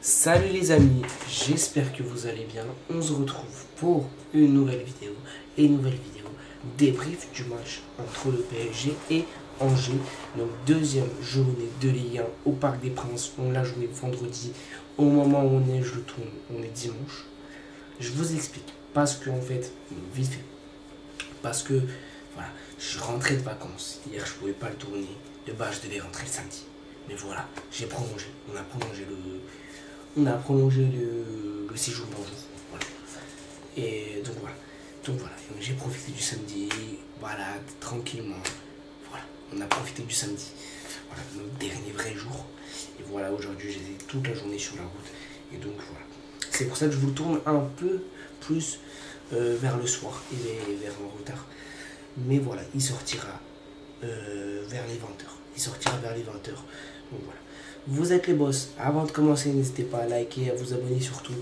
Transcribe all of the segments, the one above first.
Salut les amis, j'espère que vous allez bien. On se retrouve pour une nouvelle vidéo débrief du match entre le PSG et Angers. Donc deuxième journée de Ligue 1 au Parc des Princes. On l'a joué vendredi. Au moment où je le tourne, on est dimanche. Je vous explique parce que en fait, vite fait, parce que voilà, je rentrais de vacances. Hier, je pouvais pas le tourner. De base, je devais rentrer le samedi. Mais voilà, j'ai prolongé. On a prolongé le séjour d'un jour. Voilà. Et donc voilà. J'ai profité du samedi, voilà, tranquillement. Voilà, on a profité du samedi. Voilà, notre dernier vrai jour. Et voilà, aujourd'hui, j'étais toute la journée sur la route. Et donc voilà. C'est pour ça que je vous le tourne un peu plus vers le soir et vers un retard. Mais voilà, il sortira vers les 20h. Il sortira vers les 20h. Donc voilà. Vous êtes les boss. Avant de commencer, n'hésitez pas à liker, à vous abonner surtout.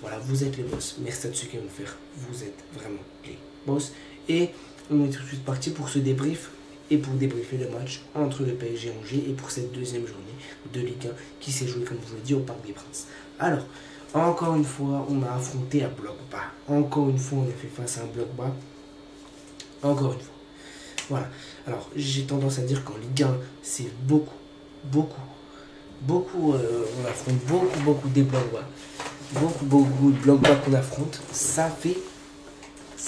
Voilà, vous êtes les boss. Merci à ceux qui vont le faire. Vous êtes vraiment les boss. Et on est tout de suite parti pour ce débrief et pour débriefer le match entre le PSG et Angers et pour cette deuxième journée de Ligue 1 qui s'est jouée, comme je vous l'ai dit, au Parc des Princes. Alors, encore une fois, on a affronté un bloc bas. Encore une fois, on a fait face à un bloc bas. Encore une fois. Voilà. Alors, j'ai tendance à dire qu'en Ligue 1, c'est on affronte beaucoup des blocs bas. Beaucoup de blocs bas qu'on affronte. Ça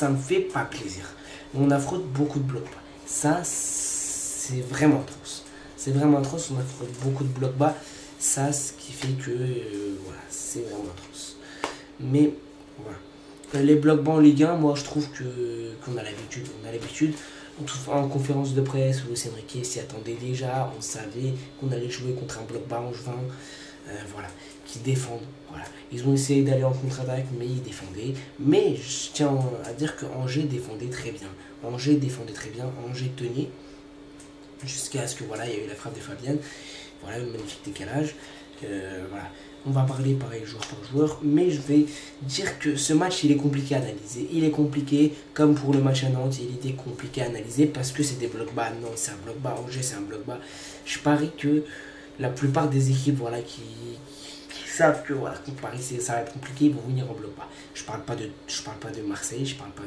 me fait pas plaisir. On affronte beaucoup de blocs bas. Ça, c'est vraiment atroce. C'est vraiment atroce. On affronte beaucoup de blocs bas. Ça, ce qui fait que, voilà, c'est vraiment atroce. Mais, voilà. Les blocs bas en Ligue 1, moi, je trouve qu'on a l'habitude. On a l'habitude. En conférence de presse, Luis Enrique s'y attendait déjà, on savait qu'on allait jouer contre un bloc bas angevin, voilà, qui défendent. Voilà. Ils ont essayé d'aller en contre-attaque, mais ils défendaient. Mais je tiens à dire que Angers défendait très bien. Angers tenait, jusqu'à ce que voilà, il y a eu la frappe de Fabian. Voilà, un magnifique décalage. Voilà. On va parler pareil joueur par joueur, mais je vais dire que ce match il est compliqué à analyser. Il est compliqué, comme pour le match à Nantes, il était compliqué à analyser parce que c'est des blocs bas. Non, c'est un bloc bas. Angers, c'est un bloc bas. Je parie que la plupart des équipes voilà, qui savent que voilà, contre Paris ça va être compliqué, ils vont venir en bloc bas. Je parle pas de Marseille, je parle pas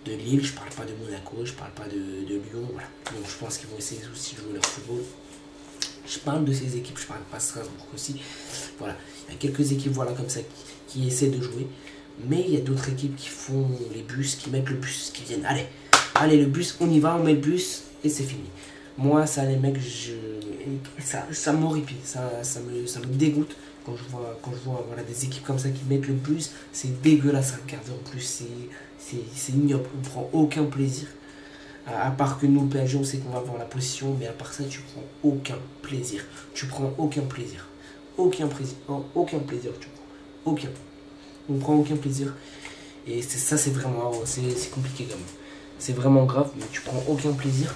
de Lille, je parle pas de Monaco, je parle pas de Lyon. Voilà. Donc je pense qu'ils vont essayer aussi de jouer leur football. Je parle de ces équipes, je parle pas de Strasbourg aussi. Voilà, il y a quelques équipes voilà, comme ça qui essaient de jouer. Mais il y a d'autres équipes qui font les bus, qui mettent le bus, qui viennent. Allez le bus, on y va, on met le bus et c'est fini. Moi, ça, les mecs, ça m'horripile, ça me dégoûte quand je vois voilà, des équipes comme ça qui mettent le bus. C'est dégueulasse à regarder en plus, c'est ignoble, on prend aucun plaisir. À part que nous, PSG, on sait qu'on va avoir la position, mais à part ça, tu prends aucun plaisir. Tu prends aucun plaisir. Aucun plaisir tu prends. Aucun. On prend aucun plaisir. Et ça, c'est vraiment, c'est compliqué quand même. C'est vraiment grave, mais tu prends aucun plaisir.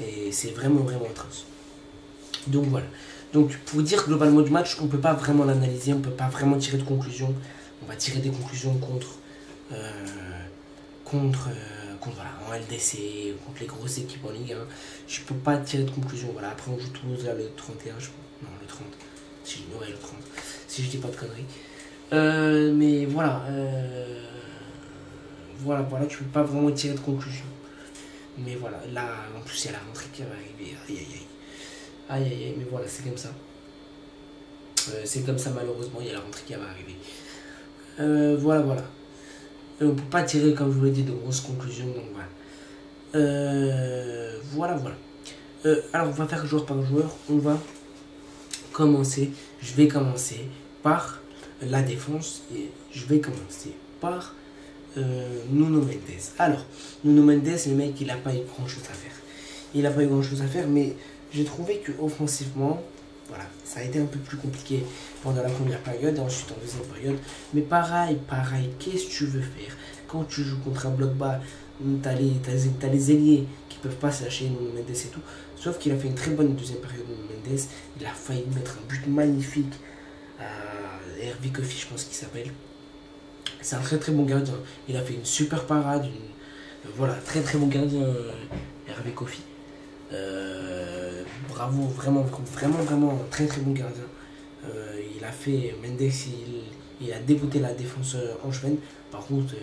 Et c'est vraiment atroce. Donc voilà. Donc pour dire globalement du match, on ne peut pas vraiment l'analyser, on ne peut pas vraiment tirer de conclusion. On va tirer des conclusions voilà, en LDC, contre les grosses équipes en Ligue 1. Je peux pas tirer de conclusion. Voilà, après on joue Toulouse là, le 31, je crois. Non, le 30. Ouais, le 30. Si je dis pas de conneries. Mais voilà. Voilà, tu peux pas vraiment tirer de conclusion. Mais voilà, là, en plus, il y a la rentrée qui va arriver. Aïe, mais voilà, c'est comme ça. C'est comme ça, malheureusement, il y a la rentrée qui va arriver. Voilà. On ne peut pas tirer, comme je vous l'ai dit, de grosses conclusions. Donc voilà. Alors, on va faire joueur par joueur. On va commencer. Je vais commencer par la défense. Et je vais commencer par Nuno Mendes. Alors, Nuno Mendes, le mec, il n'a pas eu grand chose à faire. Mais j'ai trouvé que offensivement, voilà, ça a été un peu plus compliqué pendant la première période et ensuite en deuxième période. Mais pareil, qu'est-ce que tu veux faire? Quand tu joues contre un bloc bas, t'as les ailiers qui peuvent pas se lâcher, Nuno Mendes et tout. Sauf qu'il a fait une très bonne deuxième période, Nuno Mendes. Il a failli mettre un but magnifique à Hervé Kofi, je pense qu'il s'appelle. C'est un très bon gardien. Il a fait une super parade. Voilà, très bon gardien, Hervé Kofi. Bravo, vraiment, très bon gardien. Il a fait, Mendes, il a dégoûté la défense angevine. Par contre,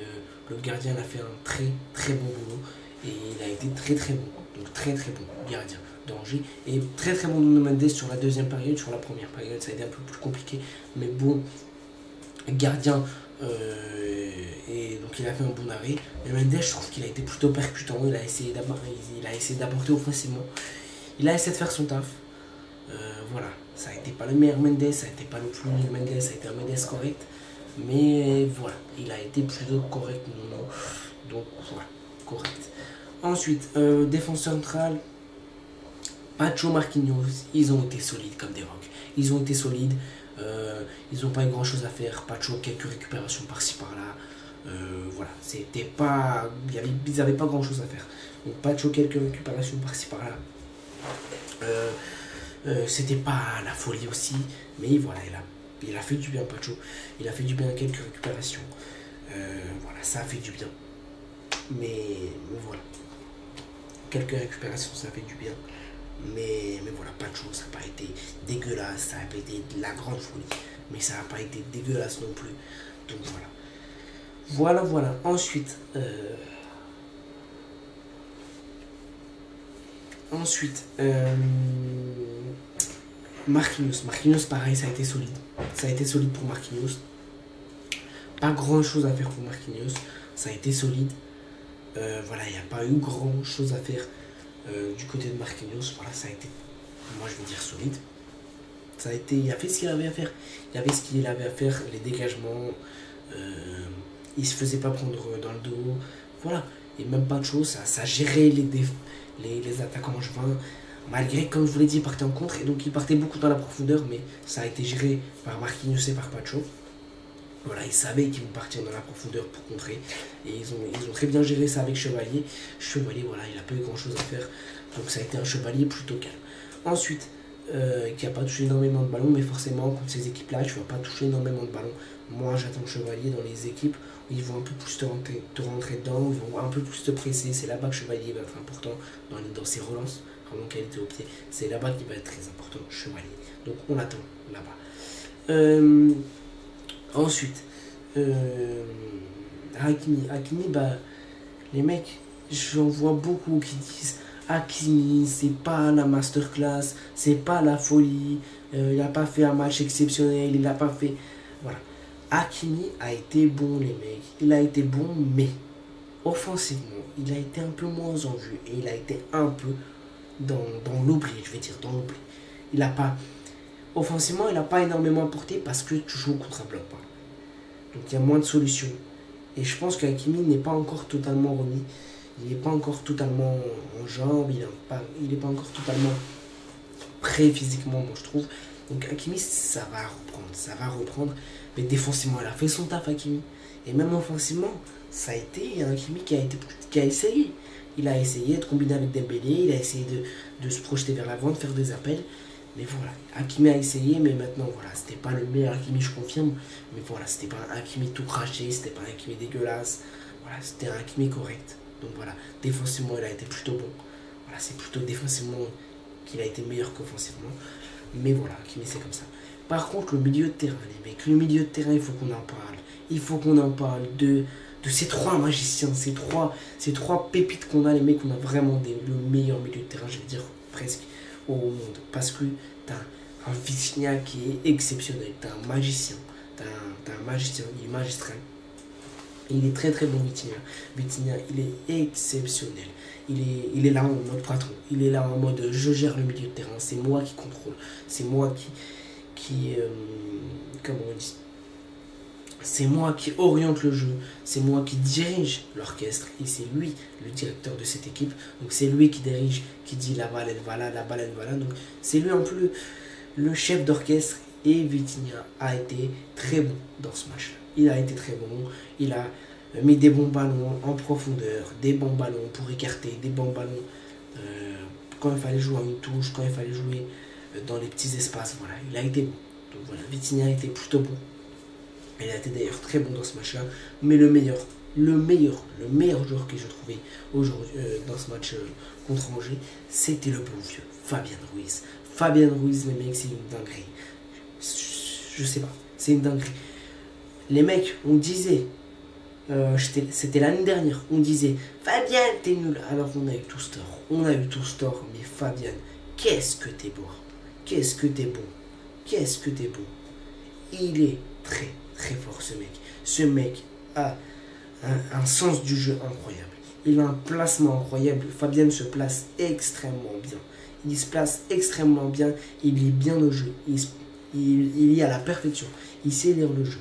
le gardien a fait un très très bon boulot et il a été très très bon. Donc très très bon gardien d'Angers. Et très très bon Nuno Mendes sur la deuxième période. Sur la première période, ça a été un peu plus compliqué. Mais bon, gardien. Et donc il a fait un bon arrêt. Mais Mendes, je trouve qu'il a été plutôt percutant. Il a essayé d'apporter offensivement. Il a essayé de faire son taf. Voilà, ça a été pas le meilleur Mendes, ça a été pas le plus nul Mendes, ça a été un Mendes correct. Mais voilà, il a été plutôt correct. Non. Donc voilà, correct. Ensuite, défense centrale, Pacho, Marquinhos, ils ont été solides comme des rocs. Ils ont été solides. Ils n'ont pas eu grand chose à faire. Pacho, quelques récupérations par-ci par-là. Voilà, c'était pas. Ils n'avaient pas grand chose à faire. Donc, Pacho, quelques récupérations par-ci par-là. C'était pas la folie aussi. Mais voilà, il a fait du bien, Pacho. Il a fait du bien à quelques récupérations. Voilà, ça a fait du bien. Mais voilà. Quelques récupérations, ça fait du bien. Mais voilà, Pacho, ça n'a pas été dégueulasse, ça n'a pas été de la grande folie, mais ça n'a pas été dégueulasse non plus. Donc voilà. Ensuite, Marquinhos, pareil, ça a été solide. Ça a été solide pour Marquinhos. Pas grand chose à faire pour Marquinhos. Ça a été solide. Voilà, il n'y a pas eu grand chose à faire. Du côté de Marquinhos, voilà, ça a été, moi je veux dire, solide. Ça a été, il a fait ce qu'il avait à faire. Il avait ce qu'il avait à faire, les dégagements. Il se faisait pas prendre dans le dos. Voilà. Et même pas de choses, ça gérait les attaquants angevins. Malgré, comme je vous l'ai dit, il partait en contre. Et donc il partait beaucoup dans la profondeur. Mais ça a été géré par Marquinhos et par Pacho. Voilà, ils savaient qu'ils vont partir dans la profondeur pour contrer. Et ils ont très bien géré ça avec Chevalier. Chevalier, voilà, il n'a pas eu grand chose à faire. Donc ça a été un Chevalier plutôt calme. Ensuite, qui n'a pas touché énormément de ballons. Mais forcément, contre ces équipes-là, tu ne vas pas toucher énormément de ballons. Moi, j'attends Chevalier dans les équipes où ils vont un peu plus te rentrer dedans. Ils vont un peu plus te presser. C'est là-bas que Chevalier va être important dans ses relances. Vraiment qualité au pied. C'est là-bas qu'il va être très important, Chevalier. Donc on attend là-bas. Ensuite, Hakimi, bah, les mecs, j'en vois beaucoup qui disent Hakimi, c'est pas la masterclass, c'est pas la folie, il a pas fait un match exceptionnel, il a pas fait. Voilà. Hakimi a été bon, les mecs, il a été bon, mais offensivement, il a été un peu moins en vue et il a été un peu dans l'oubli, je vais dire, dans l'oubli. Il a pas. Offensivement, il n'a pas énormément apporté parce que tu joues contre un bloc. Donc il y a moins de solutions. Et je pense qu'Hakimi n'est pas encore totalement remis. Il n'est pas encore totalement en jambes. Il n'est pas encore totalement prêt physiquement, moi je trouve. Donc Hakimi, ça va reprendre. Mais défensivement, il a fait son taf, Hakimi. Et même offensivement, ça a été un Hakimi qui a essayé. Il a essayé de combiner avec Dembélé. Il a essayé de se projeter vers l'avant, de faire des appels. Mais voilà, Hakimi a essayé, mais maintenant, voilà, c'était pas le meilleur Hakimi, je confirme. Mais voilà, c'était pas un Hakimi tout craché, c'était pas un Hakimi dégueulasse. Voilà, c'était un Hakimi correct. Donc voilà, défensivement, il a été plutôt bon. Voilà, c'est plutôt défensivement qu'il a été meilleur qu'offensivement. Mais voilà, Hakimi, c'est comme ça. Par contre, le milieu de terrain, les mecs, le milieu de terrain, il faut qu'on en parle. Il faut qu'on en parle de ces trois magiciens, ces trois pépites qu'on a, les mecs, on a vraiment le meilleur milieu de terrain, je vais dire presque au monde, parce que t'as un Vitinha qui est exceptionnel, t'as un magicien, il est magistral, il est très très bon. Vitinha, il est exceptionnel, il est là en mode patron, il est là en mode je gère le milieu de terrain, c'est moi qui contrôle, c'est moi qui comment on dit, c'est moi qui oriente le jeu, c'est moi qui dirige l'orchestre et c'est lui le directeur de cette équipe. Donc c'est lui qui dirige, qui dit la balle elle va là, la balle elle va là. Donc c'est lui un peu le chef d'orchestre et Vitinha a été très bon dans ce match-là. Il a été très bon, il a mis des bons ballons en profondeur, des bons ballons pour écarter, des bons ballons quand il fallait jouer à une touche, quand il fallait jouer dans les petits espaces. Voilà, il a été bon. Donc voilà, Vitinha a été plutôt bon. Il a été d'ailleurs très bon dans ce match-là. Mais le meilleur joueur que j'ai trouvé aujourd'hui dans ce match contre Angers, c'était le bon vieux Fabien Ruiz. Fabien Ruiz, les mecs, c'est une dinguerie. je sais pas. C'est une dinguerie. Les mecs, on disait, c'était l'année dernière, on disait, Fabien, t'es nul. Alors on a eu tous tort. On a eu tous tort, mais Fabien, qu'est-ce que t'es beau. Qu'est-ce que t'es bon. Qu'est-ce que t'es bon. Il est très, très fort, ce mec. Ce mec a un sens du jeu incroyable. Il a un placement incroyable. Fabien se place extrêmement bien. Il se place extrêmement bien. Il lit bien le jeu. Il lit à la perfection. Il sait lire le jeu.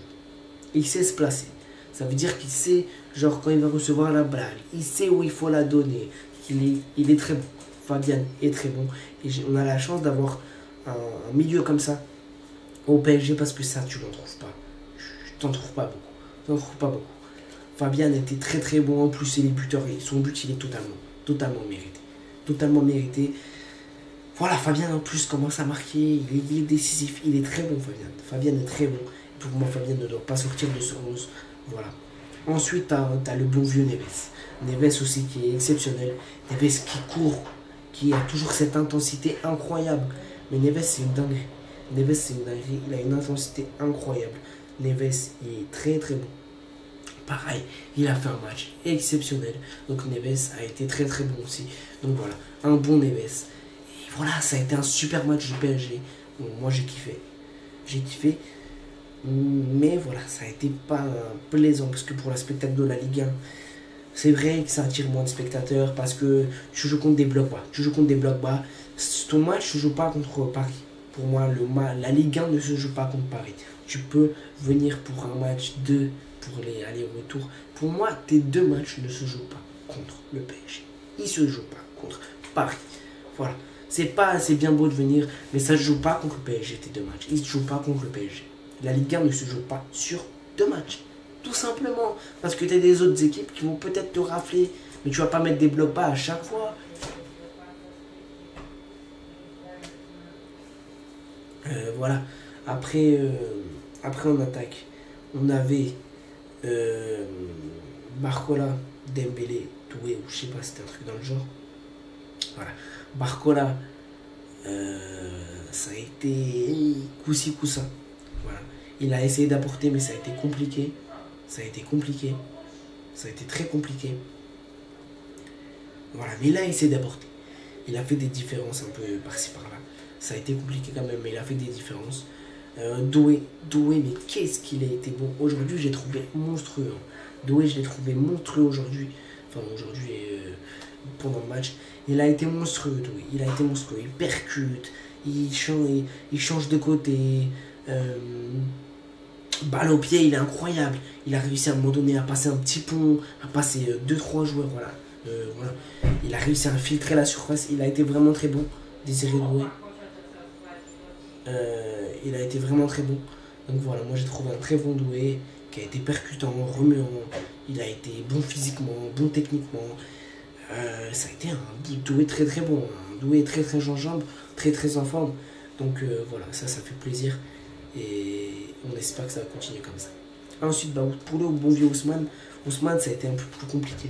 Il sait se placer. Ça veut dire qu'il sait, genre, quand il va recevoir la balle, il sait où il faut la donner. Il est très bon. Fabien est très bon. Et on a la chance d'avoir un milieu comme ça au PSG parce que ça, tu n'en trouves pas. Tu t'en trouves pas beaucoup. Tu n'en trouves pas beaucoup. Fabien était très très bon. En plus, il est buteur. Et son but, il est totalement mérité. Totalement mérité. Voilà, Fabien en plus commence à marquer. Il est décisif. Il est très bon, Fabien. Fabien est très bon. Pour moi, Fabien ne doit pas sortir de ce 11. Voilà. Ensuite, tu as le bon vieux Neves. Neves aussi qui est exceptionnel. Neves qui court, qui a toujours cette intensité incroyable. Mais Neves, c'est une dinguerie. Neves, c'est une dinguerie. Il a une intensité incroyable. Neves, il est très très bon. Pareil, il a fait un match exceptionnel. Donc Neves a été très très bon aussi. Donc voilà, un bon Neves. Et voilà, ça a été un super match du PSG. Bon, moi j'ai kiffé. J'ai kiffé. Mais voilà, ça a été pas plaisant. Parce que pour la spectacle de la Ligue 1, c'est vrai que ça attire moins de spectateurs. Parce que tu joues contre des blocs bas. Tu joues contre des blocs bas. Ton match ne joue pas contre Paris. Pour moi, la Ligue 1 ne se joue pas contre Paris. Tu peux venir pour un match pour les allers-retours. Pour moi, tes deux matchs ne se jouent pas contre le PSG. Ils ne se jouent pas contre Paris. Voilà. C'est bien beau de venir, mais ça ne se joue pas contre le PSG, tes deux matchs. Ils ne se jouent pas contre le PSG. La Ligue 1 ne se joue pas sur deux matchs. Tout simplement. Parce que tu as des autres équipes qui vont peut-être te rafler. Mais tu ne vas pas mettre des blocs bas à chaque fois. Voilà. Après, en attaque, on avait Barcola, Dembélé, Doué, ou je sais pas, c'était un truc dans le genre. Voilà. Barcola, ça a été coup-ci, coup-ça. Voilà. Il a essayé d'apporter, mais ça a été compliqué. Ça a été compliqué. Ça a été très compliqué. Voilà, mais il a essayé d'apporter. Il a fait des différences un peu par-ci par-là. Ça a été compliqué quand même, mais il a fait des différences. Doué, mais qu'est-ce qu'il a été bon. Aujourd'hui, j'ai trouvé monstrueux. Doué, je l'ai trouvé monstrueux aujourd'hui. Enfin, aujourd'hui, pendant le match. Il a été monstrueux, Doué. Il a été monstrueux. Il percute, il change de côté. Balle au pied, il est incroyable. Il a réussi à un moment donné à passer un petit pont, à passer 2-3 joueurs. Voilà. Voilà. Il a réussi à infiltrer la surface. Il a été vraiment très bon. Désiré Doué. Il a été vraiment très bon. Donc voilà, moi j'ai trouvé un très bon Doué qui a été percutant, remuant. Il a été bon physiquement, bon techniquement. Ça a été un Doué très très bon. Un Doué très très gingembre, très très en forme. Donc voilà, ça fait plaisir. Et on espère que ça va continuer comme ça. Ensuite, pour le bon vieux Ousmane, ça a été un peu plus compliqué.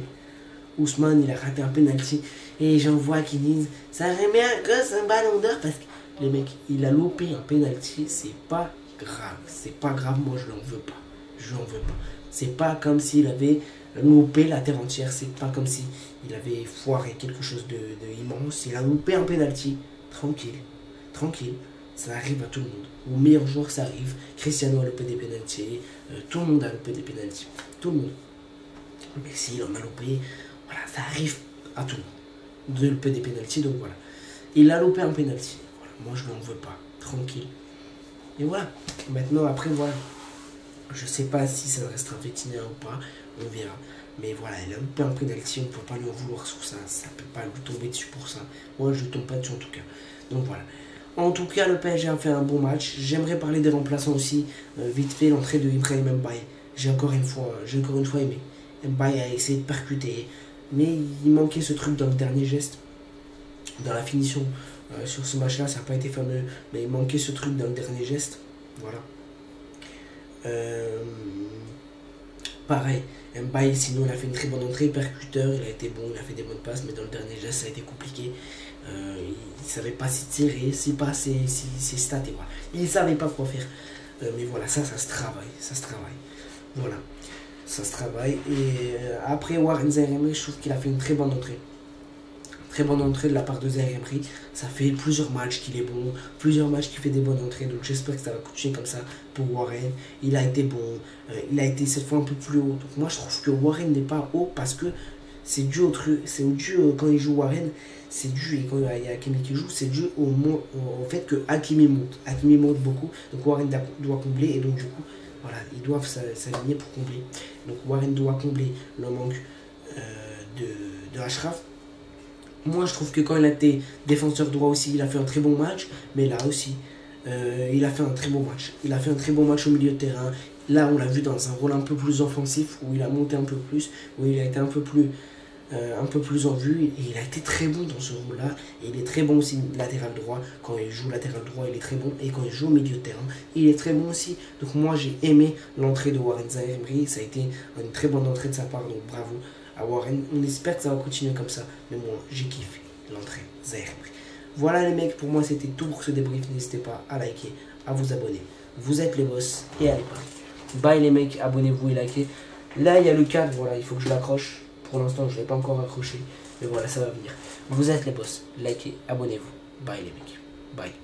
Ousmane, il a raté un penalty. Et j'en vois qui disent ça remet un gosse un ballon d'or parce que les mecs, il a loupé un penalty, c'est pas grave. C'est pas grave, moi je l'en veux pas. Je l'en veux pas. C'est pas comme s'il avait loupé la terre entière. C'est pas comme si il avait foiré quelque chose de immense. Il a loupé un penalty. Tranquille. Tranquille. Ça arrive à tout le monde. Au meilleur jour, ça arrive. Cristiano a loupé des penalties. Tout le monde a loupé des penalties. Tout le monde. Mais s'il en a loupé, voilà, ça arrive à tout le monde. De louper des penalties, donc voilà. Il a loupé un penalty. Moi, je n'en veux pas. Tranquille. Et voilà. Maintenant, après, voilà. Je sais pas si ça restera vétinaire ou pas. On verra. Mais voilà, il a loupé un penalty. On ne peut pas lui en vouloir sur ça. Ça ne peut pas lui tomber dessus pour ça. Moi, je ne tombe pas dessus en tout cas. Donc voilà. En tout cas, le PSG a fait un bon match. J'aimerais parler des remplaçants aussi. Vite fait, l'entrée de Ibrahim Mbaye. J'ai encore une fois aimé. Mbaye a essayé de percuter. Mais il manquait ce truc dans le dernier geste. Dans la finition. Sur ce match-là, ça n'a pas été fameux, mais il manquait ce truc dans le dernier geste. Voilà. Pareil, Mbaye, sinon, il a fait une très bonne entrée, percuteur, il a été bon, il a fait des bonnes passes, mais dans le dernier geste, ça a été compliqué. Il ne savait pas s'y tirer, si pas ses stats, et voilà. Il ne savait pas quoi faire. Mais voilà, ça se travaille. Ça se travaille. Voilà. Ça se travaille. Et après Warren Zaïre Emery, je trouve qu'il a fait une très bonne entrée. Très bonne entrée de la part de Zaïre Emery. Ça fait plusieurs matchs qu'il est bon, plusieurs matchs qu'il fait des bonnes entrées. Donc j'espère que ça va continuer comme ça pour Warren. Il a été bon, il a été cette fois un peu plus haut. Donc moi je trouve que Warren n'est pas haut parce que c'est dû quand il joue Warren, c'est dû, et quand il y a Hakimi qui joue, c'est dû au fait que Hakimi monte. Hakimi monte beaucoup, donc Warren doit combler, et donc du coup, voilà, ils doivent s'aligner pour combler. Donc Warren doit combler le manque de Achraf. Moi, je trouve que quand il a été défenseur droit aussi, il a fait un très bon match. Mais là aussi, il a fait un très bon match. Il a fait un très bon match au milieu de terrain. Là, on l'a vu dans un rôle un peu plus offensif, où il a monté un peu plus, où il a été un peu plus en vue. Et il a été très bon dans ce rôle-là. Et il est très bon aussi latéral droit. Quand il joue latéral droit, il est très bon. Et quand il joue au milieu de terrain, il est très bon aussi. Donc moi, j'ai aimé l'entrée de Warren Zaïre Emery. Ça a été une très bonne entrée de sa part. Donc bravo à Warren. On espère que ça va continuer comme ça. Mais moi, j'ai kiffé l'entrée Zaïre Emery. Voilà les mecs, pour moi c'était tout pour ce débrief. N'hésitez pas à liker, à vous abonner. Vous êtes les boss et allez pas. Bye les mecs, abonnez-vous et likez. Là il y a le cadre, voilà, il faut que je l'accroche. Pour l'instant je ne l'ai pas encore accroché. Mais voilà, ça va venir. Vous êtes les boss, likez, abonnez-vous. Bye les mecs. Bye.